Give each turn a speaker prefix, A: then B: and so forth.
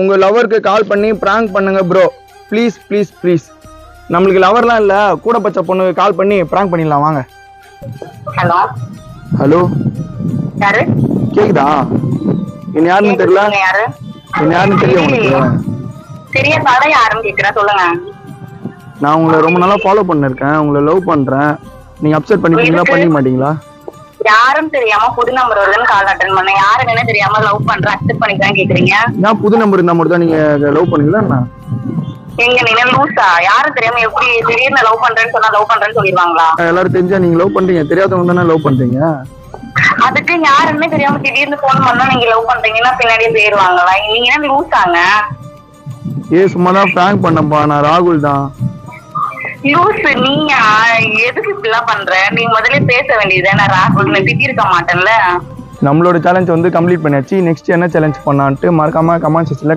A: உங்க லவருக்கு கால் பண்ணி பிராங்க் பண்ணுங்க ப்ரோ. Please please please. நம்மளுக்கு லவர்லாம் இல்ல, கூட பச்ச பொண்ணுக்கு கால் பண்ணி பிராங்க் பண்ணிடலாம் வாங்க.
B: ஹலோ
A: ஹலோ
B: யாரு?
A: கேக்குதா? என்ன யாருன்னு தெரியல.
B: யாரு?
A: என்ன யாருன்னு தெரியும் உங்களுக்கு?
B: தெரியாத யாருன்னு கேக்குறேன், சொல்லுங்க.
A: நான் உங்களை ரொம்ப நாளா ஃபாலோ பண்ணிருக்கேன், உங்களை லவ் பண்றேன். நீங்க அப்செட் பண்ணிப்பீங்களா பண்ணிக்க மாட்டீங்களா?
B: யாரும் தெரியாம புது நம்பர் வருதுன்னு கால் அட்டன் பண்ண, யாருன்னு தெரியாம லவ் பண்றேன் அக்செப்ட் பண்ணிக்கலாம் கேக்குறீங்க.
A: நான் புது நம்பர் இருந்தா மட்டும் தான் நீங்க லவ் பண்ணுவீங்களா என்ன?
B: எங்க நீங்க லூசா? யாரும் தெரியாம எப்படி திடீர்னு லவ் பண்றேன்னு சொன்னா லவ் பண்றேன்னு சொல்லிடுவாங்களா?
A: எல்லாரும் தெரிஞ்சா நீங்க லவ் பண்றீங்க, தெரியாதவங்க தானே லவ் பண்றீங்க.
B: அதுக்கு யாருன்னு தெரியாம திடீர்னு போன் பண்ணா நீங்க லவ் பண்றீங்கன்னா பின்னாடியே போயிருவாங்களா? நீங்க என்ன லூசாங்க?
A: சும்மாதான் பிராங்க் பண்ணப்பா, நான் ராகுல் தான்.
B: லூசு நீயா? எதுக்கு இப்படிலாம் பண்ற? நீ முதல்ல பேச வேண்டியது. நான் ராகுல் திட்டிருக்க மாட்டேன்ல.
A: நம்மளோட சேலஞ்ச் வந்து கம்ப்ளீட் பண்ணியாச்சு. நெக்ஸ்ட் என்ன சேலஞ்ச் பண்ணான்ட்டு மறக்காம கமெண்ட் செக்ஷன்ல